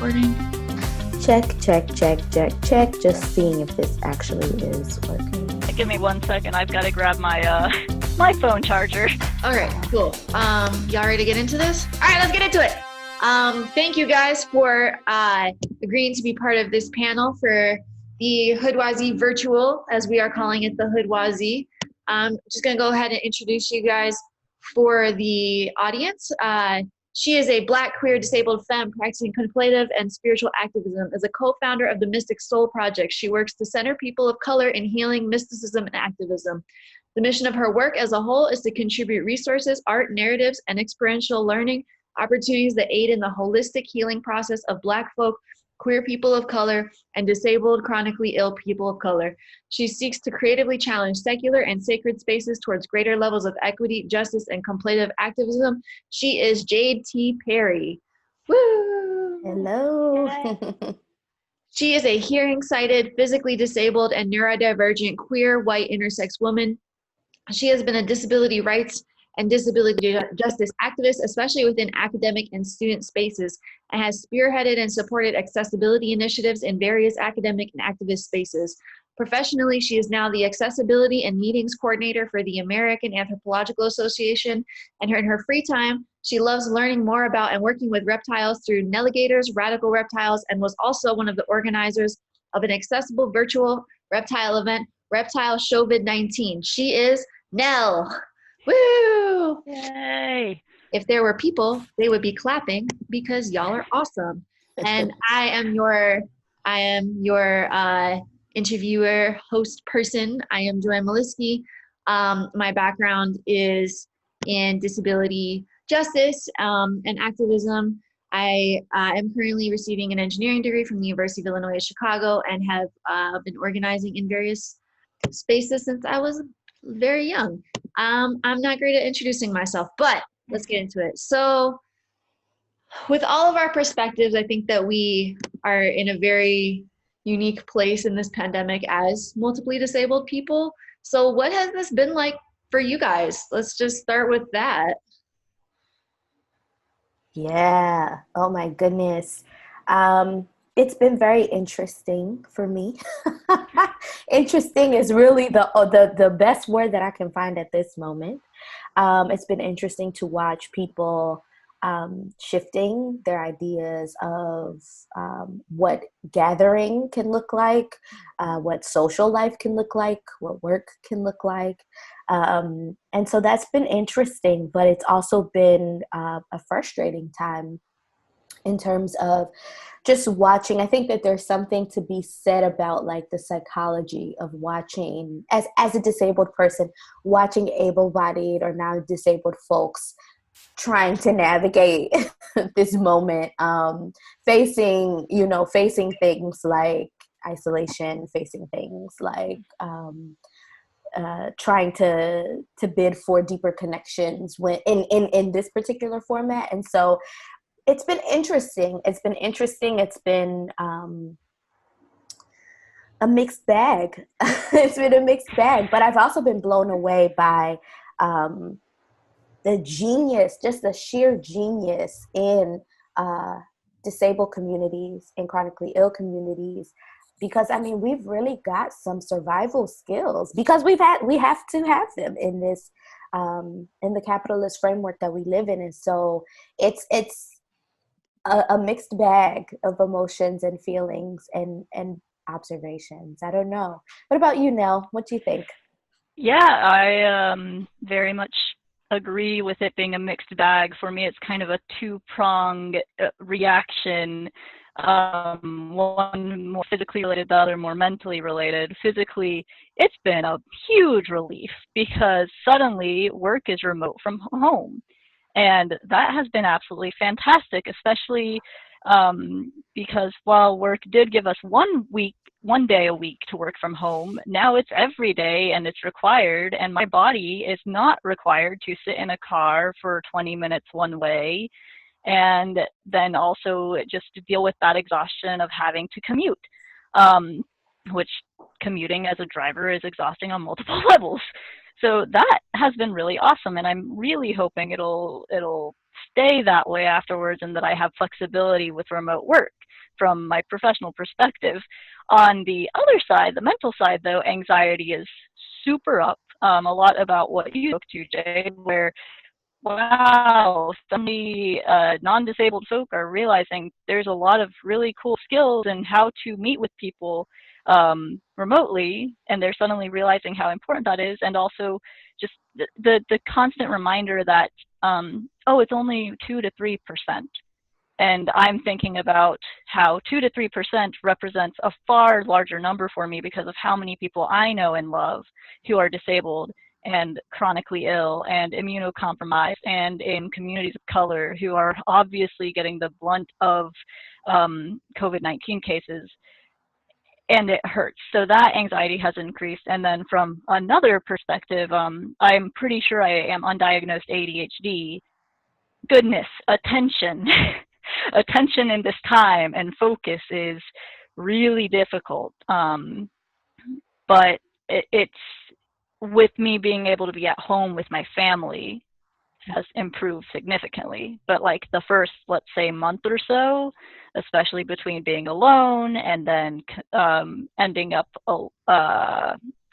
recording? Check, check, check, check, check. Just seeing if this actually is working. Give me 1 second. I've got to grab my my phone charger. All right, cool. Y'all ready to get into this? All right, let's get into it. Thank you guys for agreeing to be part of this panel for the Hoodoisie virtual, as we are calling it, the Hoodoisie. Just gonna go ahead and introduce you guys for the audience. She is a Black, queer, disabled femme practicing contemplative and spiritual activism. As a co-founder of the Mystic Soul Project, she works to center people of color in healing, mysticism, and activism. The mission of her work as a whole is to contribute resources, art, narratives, and experiential learning opportunities that aid in the holistic healing process of Black folk, queer people of color, and disabled, chronically ill people of color. She seeks to creatively challenge secular and sacred spaces towards greater levels of equity, justice, and contemplative activism. She is Jade T. Perry. Woo! Hello. She is a hearing-sighted, physically disabled, and neurodivergent queer, white, intersex woman. She has been a disability rights and disability justice activist, especially within academic and student spaces, and has spearheaded and supported accessibility initiatives in various academic and activist spaces. Professionally, she is now the Accessibility and Meetings Coordinator for the American Anthropological Association, and in her free time, she loves learning more about and working with reptiles through Nelligators, Radical Reptiles, and was also one of the organizers of an accessible virtual reptile event, Reptile COVID-19. She is Nell. Woo! Yay! If there were people, they would be clapping because y'all are awesome. And I am your interviewer, host person. I am Joanne Moliski. My background is in disability justice and activism. I am currently receiving an engineering degree from the University of Illinois at Chicago and have been organizing in various spaces since I was very young. I'm not great at introducing myself, but let's get into it. So with all of our perspectives, I think that we are in a very unique place in this pandemic as multiply disabled people. So what has this been like for you guys? Let's just start with that. Yeah. Oh my goodness. It's been very interesting for me. Interesting is really the best word that I can find at this moment. It's been interesting to watch people shifting their ideas of what gathering can look like, what social life can look like, what work can look like. And so that's been interesting, but it's also been a frustrating time in terms of just watching. I think that there's something to be said about like the psychology of watching as a disabled person, watching able-bodied or now disabled folks trying to navigate this moment, facing things like isolation, facing things like trying to bid for deeper connections when in this particular format. And so it's been interesting. It's been a mixed bag. It's been a mixed bag, but I've also been blown away by the genius, just the sheer genius in disabled communities and chronically ill communities. Because I mean, we've really got some survival skills because we have to have them in this in the capitalist framework that we live in. And so it's a mixed bag of emotions and feelings and observations. I don't know. What about you, Nell? What do you think? Yeah, I very much agree with it being a mixed bag. For me, it's kind of a two-pronged reaction. One more physically related, the other more mentally related. Physically, it's been a huge relief because suddenly work is remote from home. And that has been absolutely fantastic, especially because while work did give us 1 day a week to work from home, now it's every day and it's required. And my body is not required to sit in a car for 20 minutes one way. And then also just to deal with that exhaustion of having to commute, which commuting as a driver is exhausting on multiple levels. So that has been really awesome, and I'm really hoping it'll stay that way afterwards, and that I have flexibility with remote work. from my professional perspective. On the other side, the mental side, though, anxiety is super up. A lot about what you spoke to, Jade, where wow, suddenly non-disabled folk are realizing there's a lot of really cool skills in how to meet with people remotely, and they're suddenly realizing how important that is, and also just the constant reminder that oh, it's only 2 to 3%. And I'm thinking about how 2 to 3% represents a far larger number for me because of how many people I know and love who are disabled and chronically ill and immunocompromised and in communities of color who are obviously getting the blunt of COVID-19 cases. And it hurts. So that anxiety has increased. And then from another perspective, I'm pretty sure I am undiagnosed ADHD. Goodness, attention. Attention in this time and focus is really difficult. But it's with me being able to be at home with my family has improved significantly. But like the first, let's say, month or so, especially between being alone and then ending up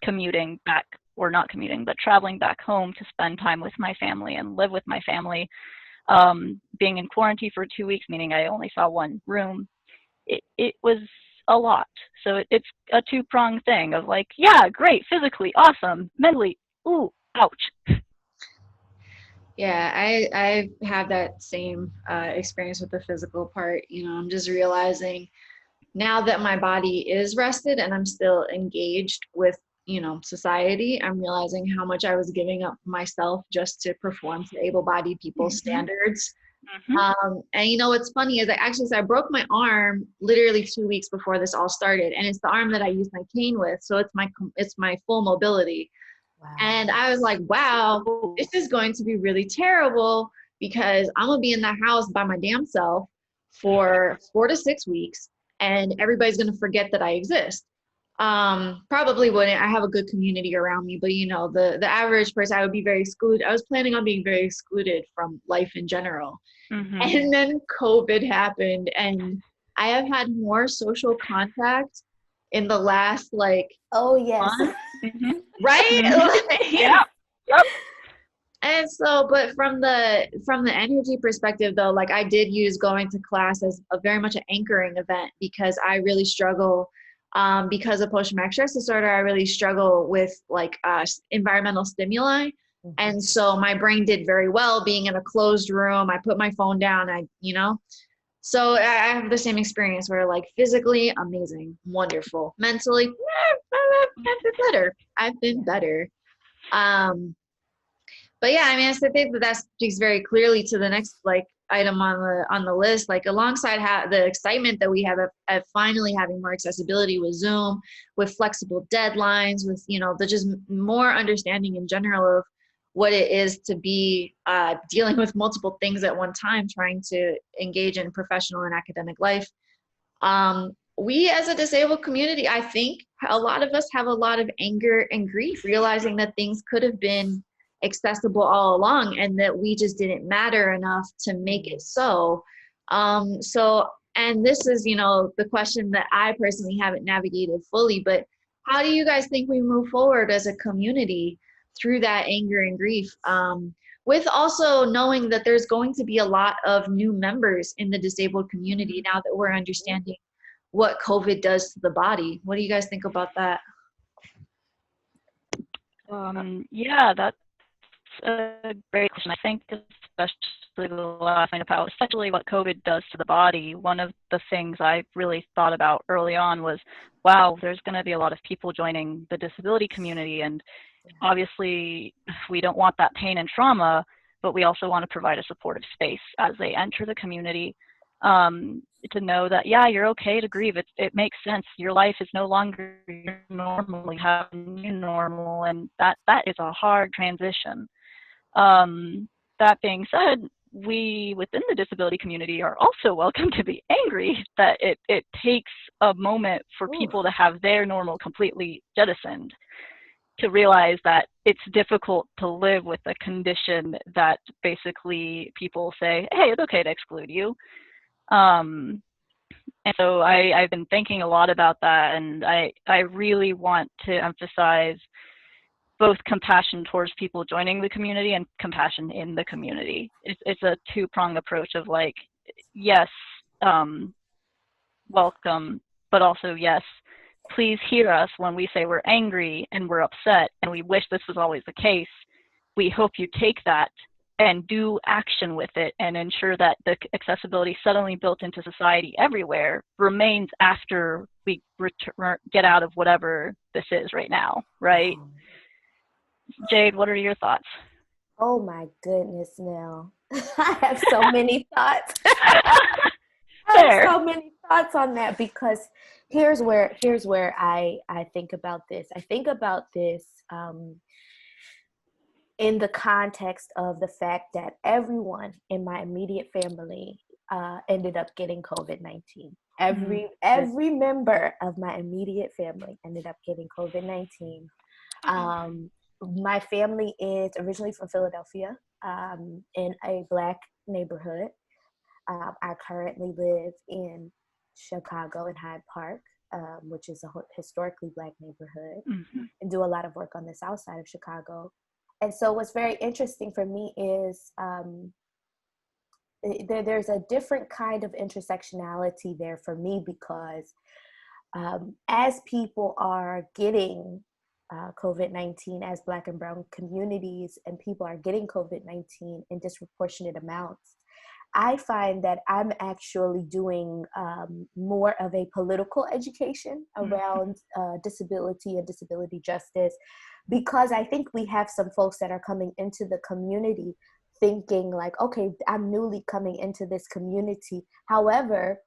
commuting back, or not commuting, but traveling back home to spend time with my family and live with my family, being in quarantine for 2 weeks, meaning I only saw one room, it was a lot. So it's a two-pronged thing of like, yeah, great, physically, awesome, mentally, ooh, ouch. Yeah, I have that same experience with the physical part. You know, I'm just realizing now that my body is rested and I'm still engaged with, you know, society, I'm realizing how much I was giving up myself just to perform to able-bodied people's standards. And you know what's funny is I broke my arm literally 2 weeks before this all started, and it's the arm that I use my cane with, so it's my full mobility. Wow. And I was like, wow, this is going to be really terrible because I'm gonna be in the house by my damn self for 4 to 6 weeks, and everybody's gonna forget that I exist. Probably wouldn't. I have a good community around me, but you know, the average person, I would be very excluded. I was planning on being very excluded from life in general. And then COVID happened, and I have had more social contact in the last like yes. right? Yeah. Yep. And so, but from the energy perspective though, like I did use going to class as a very much an anchoring event because I really struggle because of post-traumatic stress disorder. I really struggle with like environmental stimuli. And so my brain did very well being in a closed room. I put my phone down, so I have the same experience where like physically amazing, wonderful, mentally, I've been better. But yeah, I mean, I think that speaks very clearly to the next like item on the list, like alongside the excitement that we have at finally having more accessibility with Zoom, with flexible deadlines, with, you know, the just more understanding in general of what it is to be dealing with multiple things at one time, trying to engage in professional and academic life. We as a disabled community, I think a lot of us have a lot of anger and grief, realizing that things could have been accessible all along and that we just didn't matter enough to make it so. And this is, you know, the question that I personally haven't navigated fully, but how do you guys think we move forward as a community through that anger and grief, with also knowing that there's going to be a lot of new members in the disabled community now that we're understanding what COVID does to the body? What do you guys think about that? Yeah, that's a great question. I think especially the last thing about, especially what COVID does to the body, one of the things I really thought about early on was, wow, there's going to be a lot of people joining the disability community, and obviously we don't want that pain and trauma, but we also want to provide a supportive space as they enter the community, to know that, yeah, you're okay to grieve. It makes sense. Your life is no longer your normal. You have a new normal, and that is a hard transition. That being said, we within the disability community are also welcome to be angry that it takes a moment for people to have their normal completely jettisoned, to realize that it's difficult to live with a condition that basically people say, hey, it's okay to exclude you. And so I've been thinking a lot about that, and I really want to emphasize both compassion towards people joining the community and compassion in the community. It's a two-pronged approach of like, yes, welcome, but also yes, please hear us when we say we're angry and we're upset and we wish this was always the case. We hope you take that and do action with it and ensure that the accessibility suddenly built into society everywhere remains after we get out of whatever this is right now, right? Jade, what are your thoughts? Oh my goodness, Nell. I have so many thoughts. I have so many thoughts on that, because here's where I think about this. I think about this in the context of the fact that everyone in my immediate family ended up getting COVID-19. Every member of my immediate family ended up getting COVID-19. My family is originally from Philadelphia, in a Black neighborhood. I currently live in Chicago in Hyde Park, which is a historically Black neighborhood, and do a lot of work on the south side of Chicago. And so what's very interesting for me is there's a different kind of intersectionality there for me, because as people are getting COVID-19, as Black and Brown communities and people are getting COVID-19 in disproportionate amounts, I find that I'm actually doing more of a political education around disability and disability justice, because I think we have some folks that are coming into the community thinking like, okay, I'm newly coming into this community. However,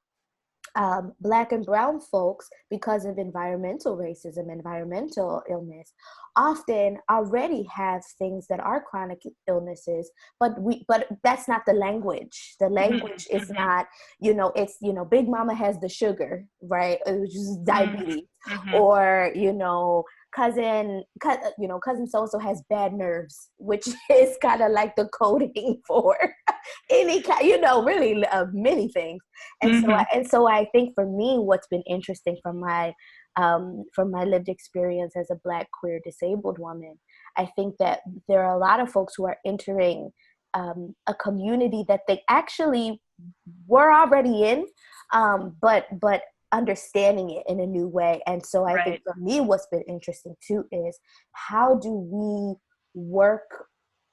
Black and Brown folks, because of environmental racism, environmental illness, often already have things that are chronic illnesses, but that's not the language. The language is not, it's, Big Mama has the sugar, right? Which is diabetes, or, cousin so-and-so has bad nerves, which is kind of like the coding for any kind, really many things. And so I think for me, what's been interesting from my lived experience as a Black, queer, disabled woman, I think that there are a lot of folks who are entering a community that they actually were already in, but understanding it in a new way. And so I think for me, what's been interesting too is, how do we work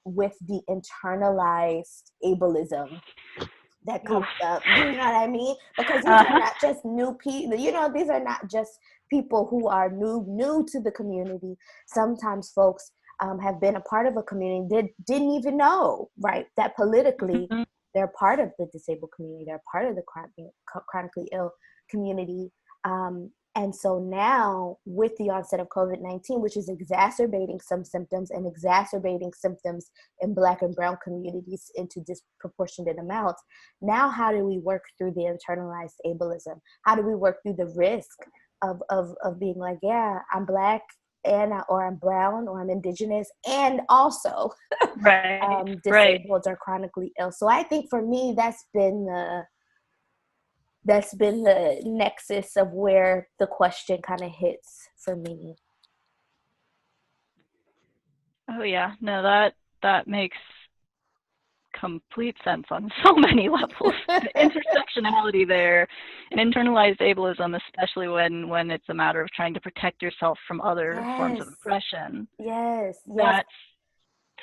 with the internalized ableism that comes up? You know what I mean? Because these are not just new people, these are not just people who are new to the community. Sometimes folks have been a part of a community, didn't even know, right, that politically they're part of the disabled community, they're part of the chronically ill community. And so now, with the onset of COVID-19, which is exacerbating some symptoms and exacerbating symptoms in Black and Brown communities into disproportionate amounts, now how do we work through the internalized ableism? How do we work through the risk of being like, yeah, I'm Black, or I'm Brown, or I'm Indigenous, and also disabled or chronically ill? So I think for me, that's been the nexus of where the question kind of hits for me. Oh yeah, no, that makes complete sense on so many levels. The intersectionality there, and internalized ableism, especially when it's a matter of trying to protect yourself from other forms of oppression. That's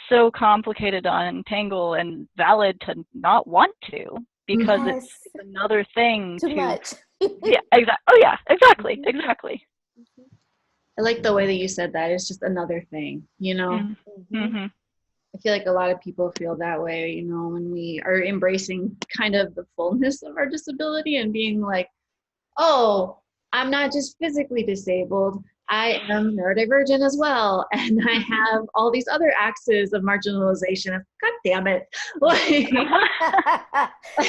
so complicated to untangle, and valid to not want to, because it's another thing too much. Yeah, exactly. Oh yeah, exactly. I like the way that you said that. It's just another thing, I feel like a lot of people feel that way, when we are embracing kind of the fullness of our disability and being like, oh, I'm not just physically disabled, I am neurodivergent as well, and I have all these other axes of marginalization. God damn it.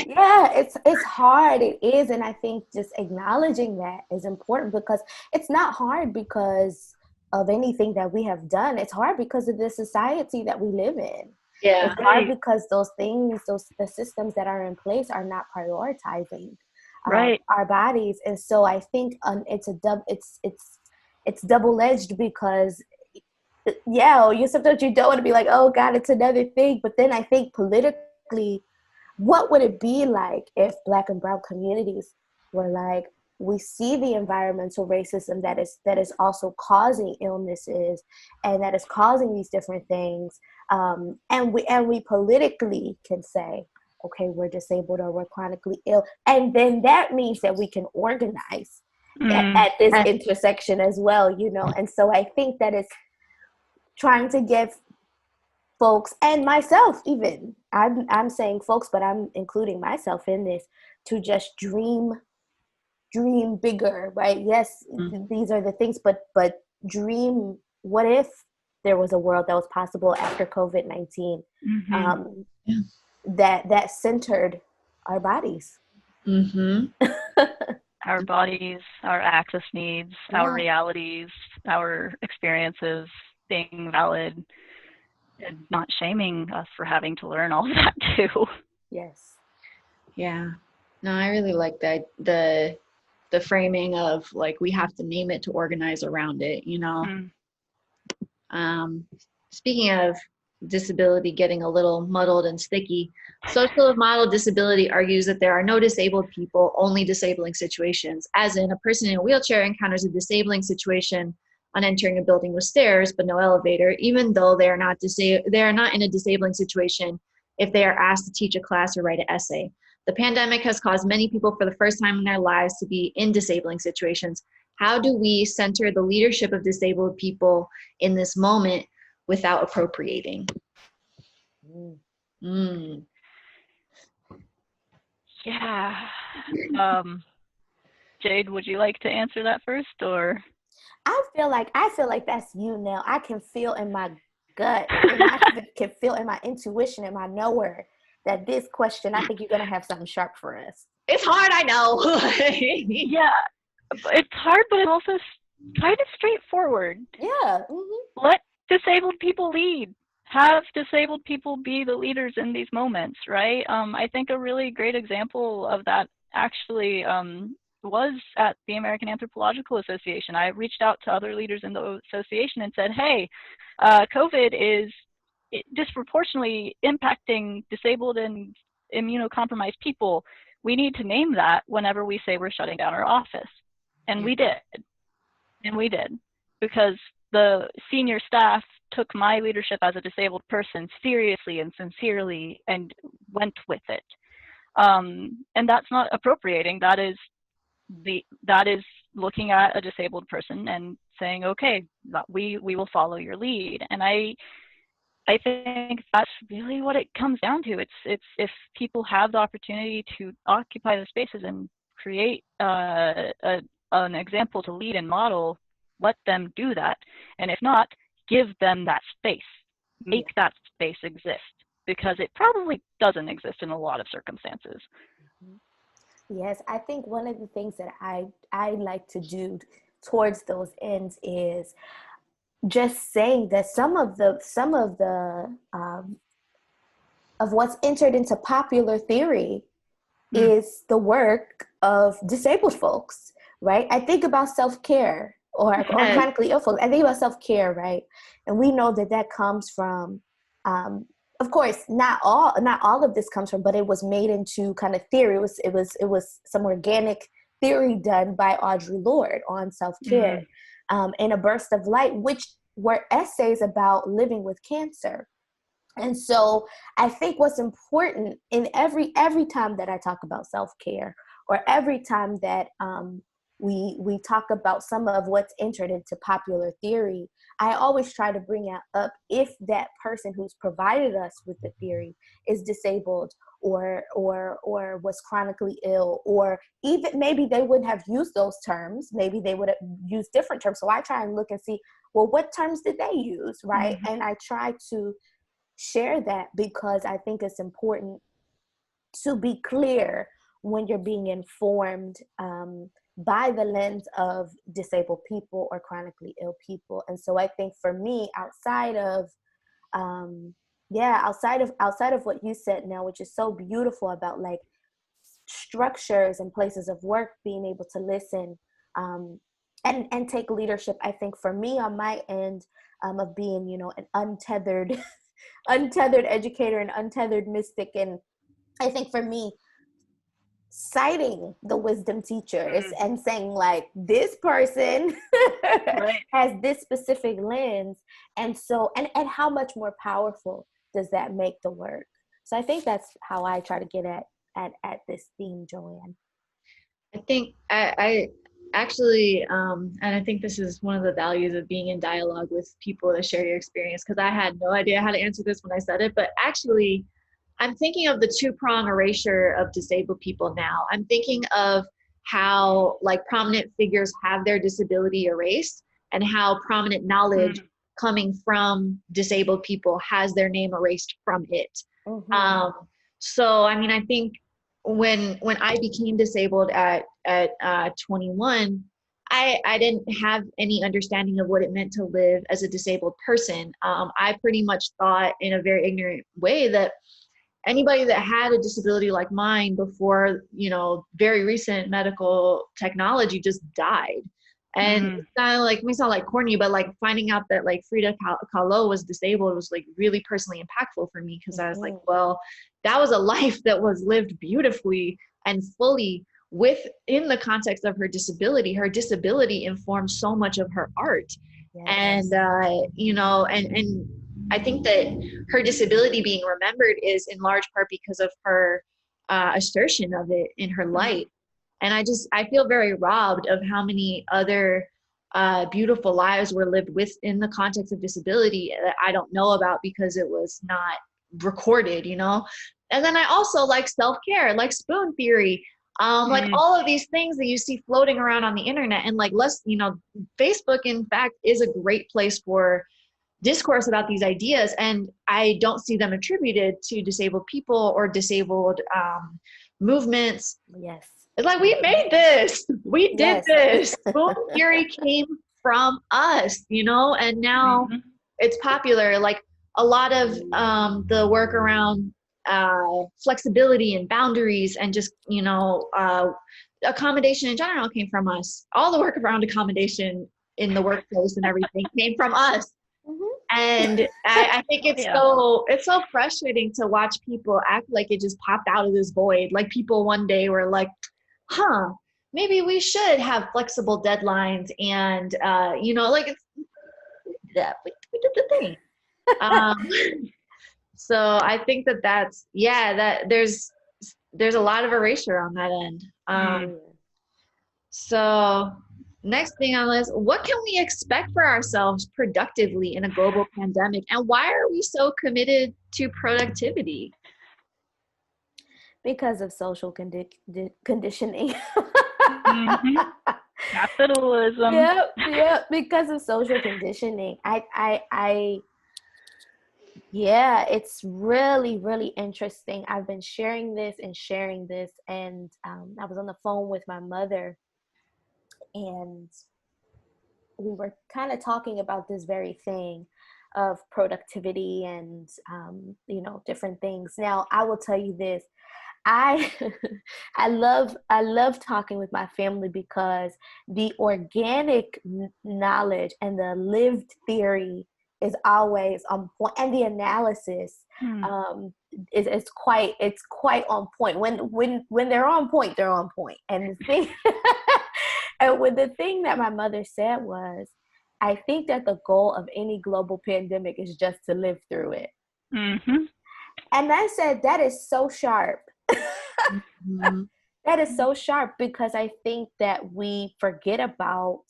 Yeah, it's hard. It is. And I think just acknowledging that is important, because it's not hard because of anything that we have done. It's hard because of the society that we live in. It's hard because those things, the systems that are in place are not prioritizing Right. our bodies. And so I think it's double-edged because sometimes you don't want to be like, oh God, it's another thing. But then I think politically, what would it be like if Black and brown communities were like, we see the environmental racism that is also causing illnesses and that is causing these different things, and we politically can say, okay, we're disabled or we're chronically ill, and then that means that we can organize at this intersection as well, and so I think that it's trying to give folks, and myself even, I'm saying folks, but I'm including myself in this, to just dream bigger, right? Yes, these are the things, but dream, what if there was a world that was possible after COVID-19, that centered our bodies. Our bodies, our access needs, our realities, our experiences being valid, and not shaming us for having to learn all that too. Yes. Yeah. No, I really like that, the framing of like, we have to name it to organize around it, Speaking of disability getting a little muddled and sticky, social model disability argues that there are no disabled people, only disabling situations, as in a person in a wheelchair encounters a disabling situation on entering a building with stairs but no elevator, even though they are not in a disabling situation if they are asked to teach a class or write an essay. The pandemic has caused many people for the first time in their lives to be in disabling situations. How do we center the leadership of disabled people in this moment without appropriating? Yeah. Jade, would you like to answer that first, or? I feel like that's you now. I can feel in my gut, and I can feel in my intuition and my knower that this question, I think you're gonna have something sharp for us. It's hard, I know. Yeah, it's hard, but it's also kind of straightforward. Yeah. Let disabled people lead. Have disabled people be the leaders in these moments, right? I think a really great example of that actually was at the American Anthropological Association. I reached out to other leaders in the association and said, hey, COVID is disproportionately impacting disabled and immunocompromised people. We need to name that whenever we say we're shutting down our office. And we did. Because the senior staff took my leadership as a disabled person seriously and sincerely and went with it. And that's not appropriating. That is looking at a disabled person and saying, okay, we will follow your lead. And I think that's really what it comes down to. It's if people have the opportunity to occupy the spaces and create an example to lead and model, let them do that. And if not, give them that space. Make that space exist, because it probably doesn't exist in a lot of circumstances. Yes, I think one of the things that I like to do towards those ends is just saying that some of what's entered into popular theory is the work of disabled folks, right? I think about self-care or chronically ill folks. I think about self-care, right? And we know that comes from, of course, not all of this comes from, but it was made into kind of theory. It was some organic theory done by Audre Lorde on self-care, in A Burst of Light, which were essays about living with cancer. And so I think what's important in every time that I talk about self-care, or every time that we talk about some of what's entered into popular theory, I always try to bring up if that person who's provided us with the theory is disabled or was chronically ill, or even maybe they wouldn't have used those terms. Maybe they would have used different terms. So I try and look and see, well, what terms did they use, right? And I try to share that, because I think it's important to be clear when you're being informed by the lens of disabled people or chronically ill people. And so I think for me, outside of what you said now, which is so beautiful about like structures and places of work, being able to listen, and take leadership. I think for me on my end, of being, an untethered educator and untethered mystic, and I think for me, citing the wisdom teachers and saying like, this person Right. has this specific lens, and so and how much more powerful does that make the work? So I think that's how I try to get at this theme, Joanne. I think I actually, and I think this is one of the values of being in dialogue with people to share your experience, because I had no idea how to answer this when I said it, but actually, I'm thinking of the two-prong erasure of disabled people now. I'm thinking of how like prominent figures have their disability erased, and how prominent knowledge coming from disabled people has their name erased from it. So, I mean, I think when I became disabled at 21, I didn't have any understanding of what it meant to live as a disabled person. I pretty much thought in a very ignorant way that anybody that had a disability like mine before, very recent medical technology just died. And it's kind of like, may sound like corny, but like finding out that like Frida Kahlo was disabled was like really personally impactful for me, because I was like, well, that was a life that was lived beautifully and fully within the context of her disability. Her disability informed so much of her art. Yes. And, and I think that her disability being remembered is in large part because of her assertion of it in her light. And I feel very robbed of how many other beautiful lives were lived within the context of disability that I don't know about because it was not recorded, And then I also like self-care, like spoon theory, like all of these things that you see floating around on the internet. And like, Facebook, in fact, is a great place for discourse about these ideas. And I don't see them attributed to disabled people or disabled movements. Yes. It's like, we made this, we did this. Spoon theory came from us, and now it's popular. Like a lot of the work around flexibility and boundaries and just, accommodation in general came from us. All the work around accommodation in the workplace and everything came from us. And I think it's so frustrating to watch people act like it just popped out of this void. Like people one day were like, maybe we should have flexible deadlines, and like we did the thing. So I think that there's a lot of erasure on that end. So next thing on the list, what can we expect for ourselves productively in a global pandemic, and why are we so committed to productivity? Because of social conditioning. Capitalism. Yep. Because of social conditioning. It's really, really interesting. I've been sharing this, and I was on the phone with my mother, and we were kind of talking about this very thing of productivity and different things. Now, I will tell you this. I love talking with my family because the organic knowledge and the lived theory is always on point, and the analysis is quite on point. When they're on point, they're on point. And the thing and when the thing that my mother said was, I think that the goal of any global pandemic is just to live through it. And I said, that is so sharp. That is so sharp, because I think that we forget about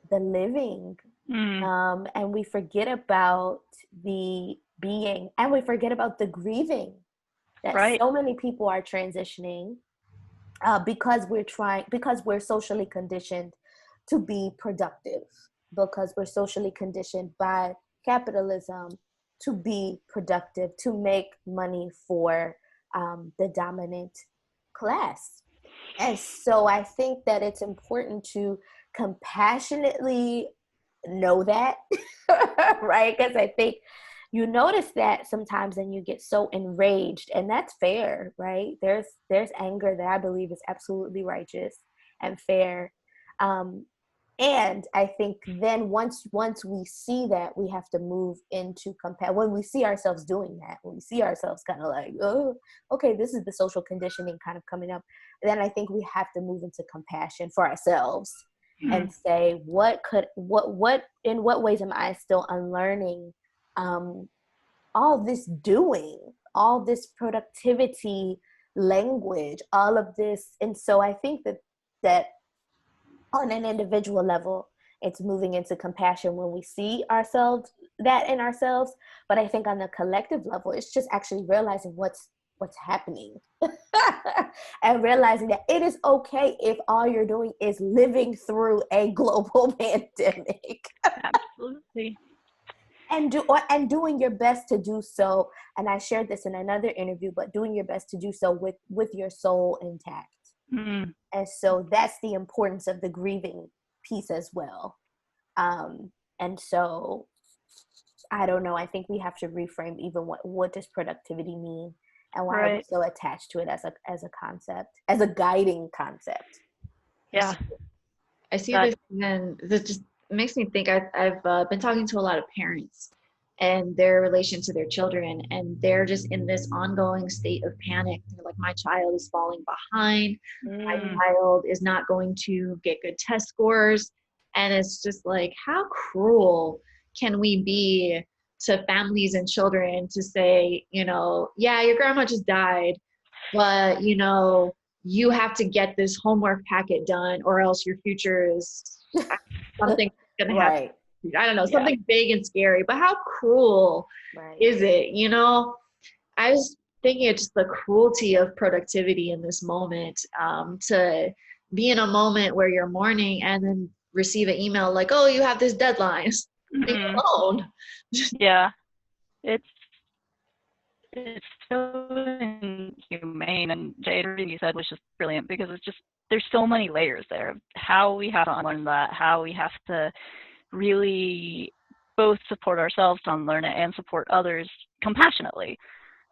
the living, and we forget about the being, and we forget about the grieving that so many people are transitioning because we're socially conditioned to be productive, because we're socially conditioned by capitalism to be productive, to make money for the dominant class. And so I think that it's important to compassionately know that, right? Because I think you notice that sometimes and you get so enraged, and that's fair, right? There's anger that I believe is absolutely righteous and fair. And I think then once we see that, we have to move into when we see ourselves doing that, when we see ourselves kind of like, oh, okay, this is the social conditioning kind of coming up, then I think we have to move into compassion for ourselves and say, in what ways am I still unlearning all this productivity language, all of this. And so I think that on an individual level, it's moving into compassion when we see ourselves, that in ourselves. But I think on the collective level, it's just actually realizing what's happening and realizing that it is okay if all you're doing is living through a global pandemic. Absolutely. And doing your best to do so. And I shared this in another interview, but doing your best to do so with your soul intact. Mm. And so that's the importance of the grieving piece as well. And so I don't know. I think we have to reframe even what does productivity mean, and why are we so attached to it as a concept, as a guiding concept. Yeah. I see this, and this just makes me think. I've been talking to a lot of parents and their relation to their children, and they're just in this ongoing state of panic. They're like, my child is falling behind. My child is not going to get good test scores. And it's just like, how cruel can we be to families and children to say, yeah, your grandma just died, but you have to get this homework packet done or else your future is something going to happen. I don't know, something big and scary, but how cruel is it? I was thinking of just the cruelty of productivity in this moment, to be in a moment where you're mourning and then receive an email like, oh, you have this deadline. Leave me alone. Yeah. It's so inhumane, and Jade, everything you said was just brilliant, because there's so many layers there of how we have to unlearn that, how we have to really both support ourselves to unlearn it and support others compassionately.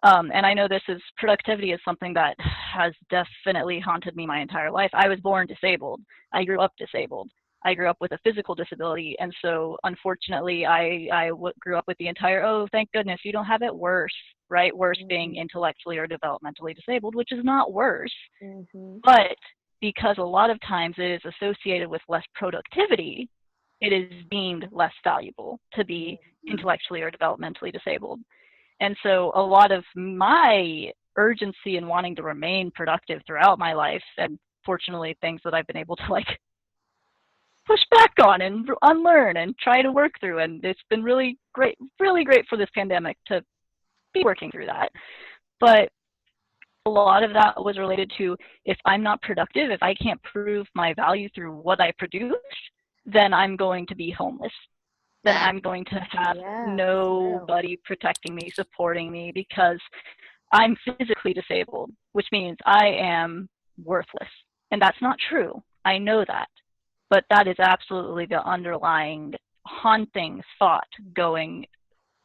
And I know productivity is something that has definitely haunted me my entire life. I was born disabled. I grew up disabled. I grew up with a physical disability. And so unfortunately, I grew up with the entire, oh, thank goodness you don't have it worse, right? Worse being intellectually or developmentally disabled, which is not worse. But because a lot of times it is associated with less productivity, it is deemed less valuable to be intellectually or developmentally disabled. And so a lot of my urgency in wanting to remain productive throughout my life, and fortunately things that I've been able to push back on and unlearn and try to work through, and it's been really great for this pandemic to be working through that. But a lot of that was related to, if I'm not productive, if I can't prove my value through what I produce, then I'm going to be homeless. Then I'm going to have nobody protecting me, supporting me, because I'm physically disabled, which means I am worthless. And that's not true. I know that. But that is absolutely the underlying haunting thought going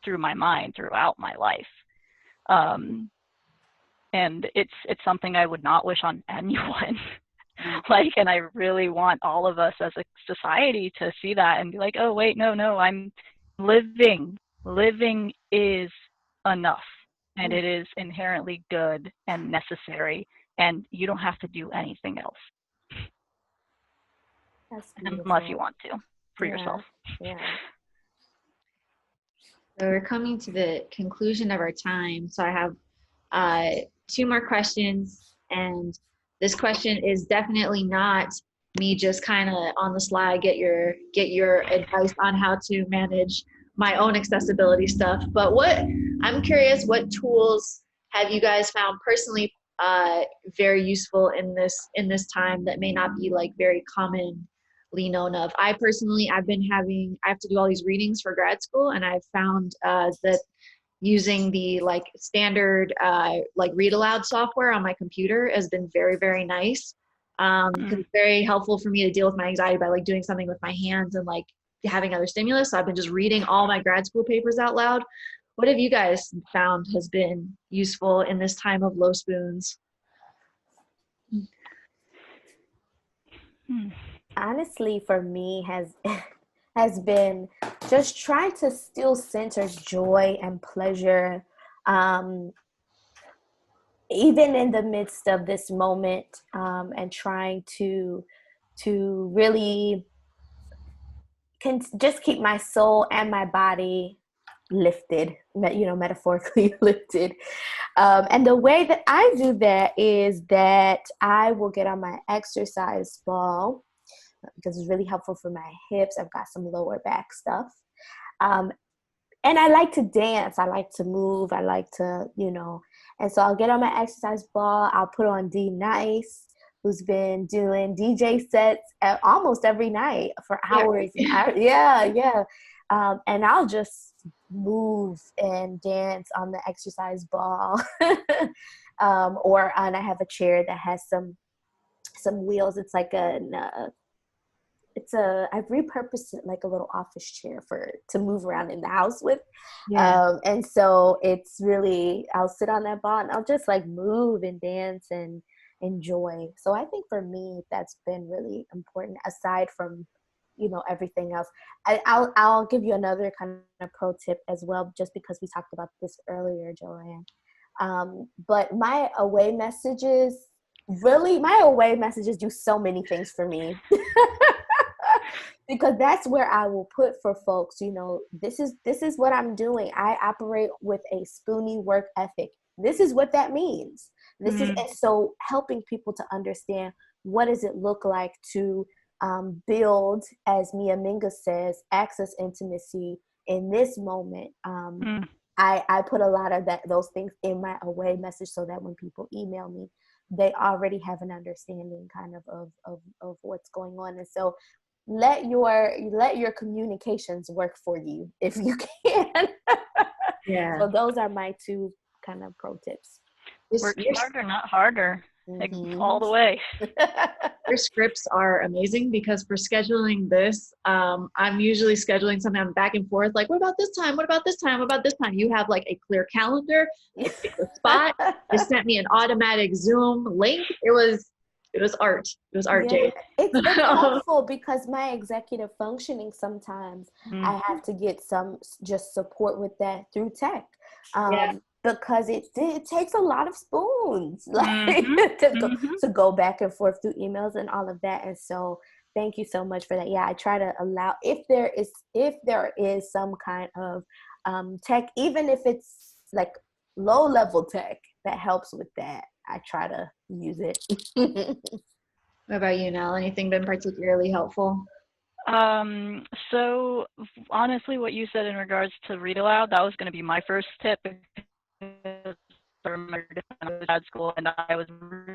through my mind throughout my life. And it's something I would not wish on anyone. And I really want all of us as a society to see that and be like, oh, wait, no, I'm living. Living is enough, and it is inherently good and necessary, and you don't have to do anything else. Unless you want to for yourself. Yeah. So we're coming to the conclusion of our time. So I have 2 more questions, and this question is definitely not me just kind of on the slide get your advice on how to manage my own accessibility stuff. But I'm curious, what tools have you guys found personally very useful in this time that may not be very commonly known of? I have to do all these readings for grad school, and I've found that using the standard read aloud software on my computer has been very, very nice. It's very helpful for me to deal with my anxiety by doing something with my hands and having other stimulus. So I've been just reading all my grad school papers out loud, What have you guys found has been useful in this time of low spoons? Honestly, for me has been just trying to still center joy and pleasure, even in the midst of this moment, and trying to really can just keep my soul and my body lifted, metaphorically lifted. And the way that I do that is that I will get on my exercise ball because it's really helpful for my hips. I've got some lower back stuff. And I like to dance. I like to move. I like to, and so I'll get on my exercise ball. I'll put on D Nice, who's been doing DJ sets almost every night for hours. Yeah. Yeah. And I'll just move and dance on the exercise ball. And I have a chair that has some wheels. It's like I've repurposed it like a little office chair to move around in the house with. Yeah. And so it's really, I'll sit on that ball and I'll just like move and dance and enjoy. So I think for me, that's been really important aside from, everything else. I'll give you another kind of pro tip as well, just because we talked about this earlier, Joanne. But my away messages do so many things for me. Because that's where I will put for folks, this is what I'm doing. I operate with a spoony work ethic. This is what that means. And so helping people to understand what does it look like to build, as Mia Minga says, access intimacy in this moment. I put a lot of those things in my away message so that when people email me, they already have an understanding kind of what's going on. And so let your communications work for you if you can. Yeah. So those are my two kind of pro tips. Work smarter, not harder. All the way. Your scripts are amazing because for scheduling this, I'm usually scheduling something back and forth. Like, what about this time? What about this time? What about this time? You have like a clear calendar. You pick the spot. You sent me an automatic Zoom link. It was art. It was art, Jade. It's helpful because my executive functioning, sometimes I have to get some just support with that through tech. Because it takes a lot of spoons to go back and forth through emails and all of that. And so thank you so much for that. Yeah, I try to allow, if there is some kind of tech, even if it's like low level tech that helps with that, I try to use it. What about you, Nell? Anything been particularly helpful? So honestly, what you said in regards to read aloud, that was going to be my first tip. I remember I was at school and I was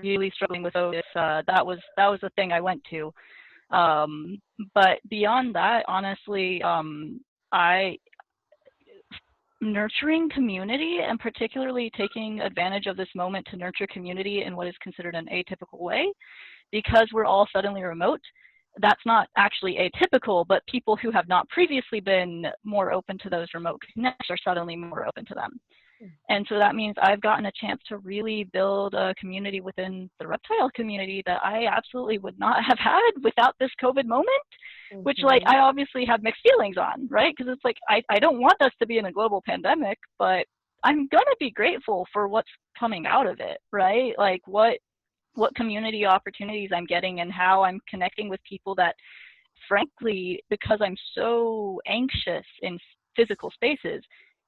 really struggling with this. That was the thing I went to. But beyond that, honestly, nurturing community, and particularly taking advantage of this moment to nurture community in what is considered an atypical way, because we're all suddenly remote. That's not actually atypical, but people who have not previously been more open to those remote connects are suddenly more open to them. And so that means I've gotten a chance to really build a community within the reptile community that I absolutely would not have had without this COVID moment, which like I obviously have mixed feelings on, right? Because it's like, I don't want us to be in a global pandemic, but I'm going to be grateful for what's coming out of it, right? Like what community opportunities I'm getting and how I'm connecting with people that, frankly, because I'm so anxious in physical spaces,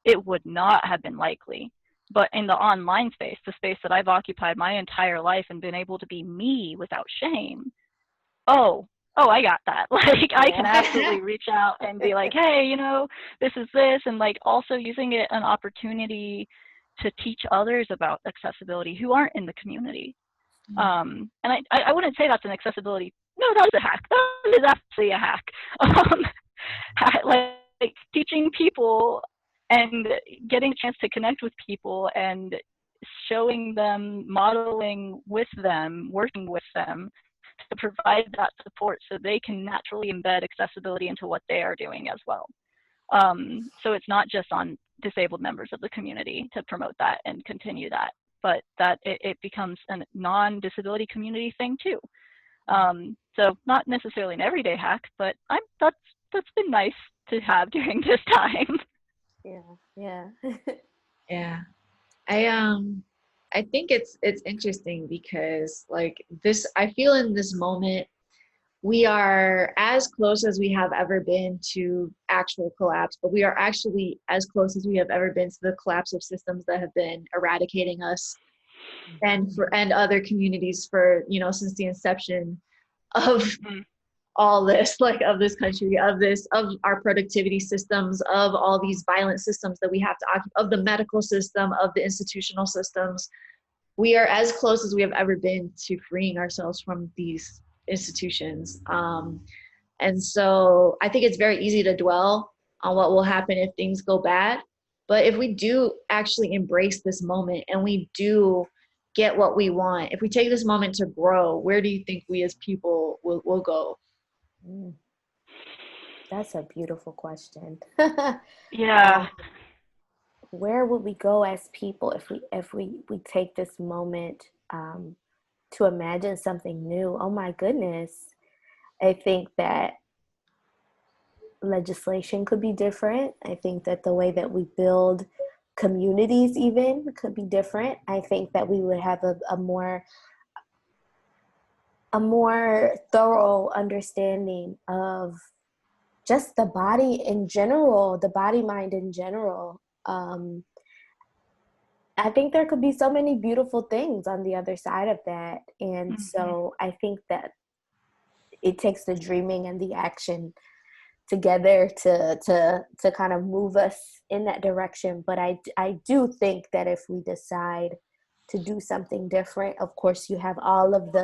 it would not have been likely. But in the online space, the space that I've occupied my entire life and been able to be me without shame, I got that. Like, I can absolutely reach out and be like, hey, this is this, and like also using it an opportunity to teach others about accessibility who aren't in the community. And I wouldn't say that's an accessibility. No, that was a hack. That is absolutely a hack. Like teaching people and getting a chance to connect with people and showing them, modeling with them, working with them to provide that support so they can naturally embed accessibility into what they are doing as well. So it's not just on disabled members of the community to promote that and continue that, but that it becomes a non-disability community thing too. So not necessarily an everyday hack, but that's been nice to have during this time. Yeah. Yeah. I think it's interesting because like this, I feel in this moment we are as close as we have ever been to actual collapse, but we are actually as close as we have ever been to the collapse of systems that have been eradicating us and other communities for, you know, since the inception of all this, like of this country, of our productivity systems, of all these violent systems that we have to occupy, of the medical system, of the institutional systems. We are as close as we have ever been to freeing ourselves from these institutions. And so I think it's very easy to dwell on what will happen if things go bad. But if we do actually embrace this moment and we do get what we want, if we take this moment to grow, where do you think we as people will go? That's a beautiful question. Yeah. Where would we go as people if we take this moment to imagine something new? Oh my goodness. I think that legislation could be different. I think that the way that we build communities even could be different. I think that we would have a more thorough understanding of just the body in general, the body mind in general. I think there could be so many beautiful things on the other side of that. And so I think that it takes the dreaming and the action together to kind of move us in that direction. But I do think that if we decide to do something different, of course, you have all of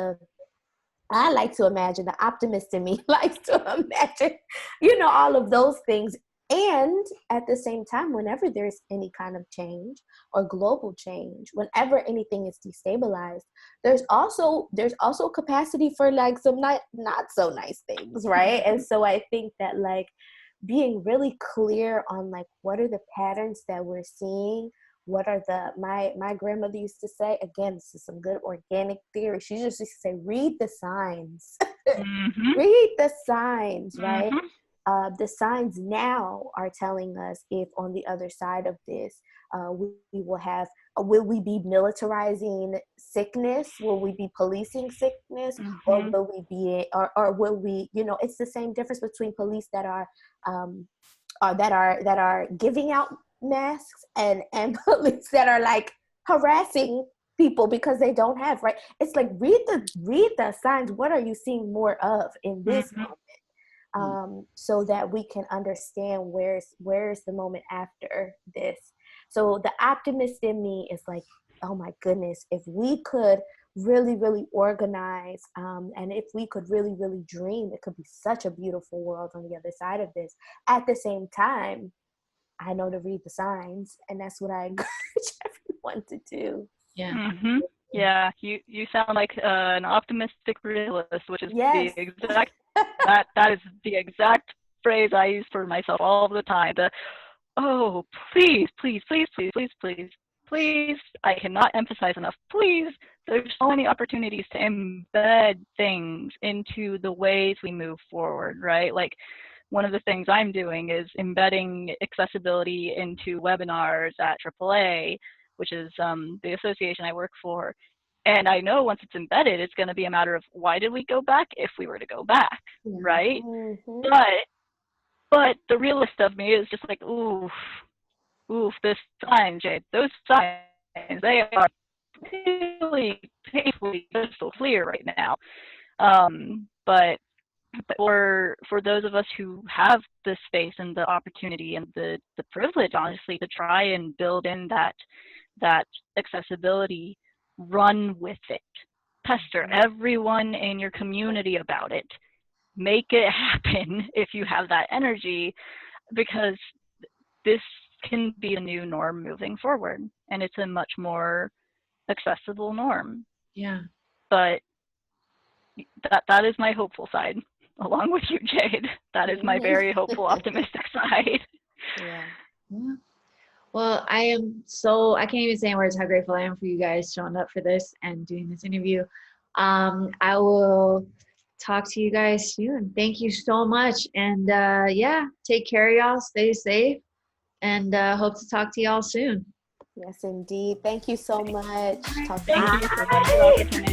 I like to imagine, the optimist in me likes to imagine, you know, all of those things. And at the same time, whenever there's any kind of change or global change, whenever anything is destabilized, there's also capacity for like some not so nice things, right? And so I think that like being really clear on like what are the patterns that we're seeing, what are my grandmother used to say, again, this is some good organic theory. She just used to say, read the signs. Read the signs, right? The signs now are telling us if on the other side of this, we will have, will we be militarizing sickness? Will we be policing sickness? Or will we be, or will we, you know, it's the same difference between police that are giving out masks and police that are like harassing people because they don't have, right? It's like, read the signs. What are you seeing more of in this moment? So that we can understand where's the moment after this. So the optimist in me is like, oh my goodness, if we could really, really organize, and if we could really, really dream, it could be such a beautiful world on the other side of this. At the same time, I know to read the signs, and that's what I encourage everyone to do. Yeah. Yeah, you sound like an optimistic realist, which is Yes. the exact that is the exact phrase I use for myself all the time. Oh, please, please, please, please, please, please, please. I cannot emphasize enough. Please, there's so many opportunities to embed things into the ways we move forward, right? Like one of the things I'm doing is embedding accessibility into webinars at AAA, which is the association I work for. And I know once it's embedded, it's going to be a matter of why did we go back if we were to go back, right? But the realist of me is just like, oof, this sign, Jade, those signs, they are really painfully crystal clear right now. But for those of us who have the space and the opportunity and the privilege, honestly, to try and build in that accessibility, run with it. Pester everyone in your community about it. Make it happen if you have that energy, because this can be a new norm moving forward, and it's a much more accessible norm. Yeah. But that is my hopeful side, along with you, Jade. That is my very hopeful, optimistic side. Yeah. Well, I can't even say in words how grateful I am for you guys showing up for this and doing this interview. I will talk to you guys soon. Thank you so much. And yeah, take care, y'all. Stay safe. And hope to talk to y'all soon. Yes, indeed. Thank you so much. Talk to Thank you you for soon. the opportunity.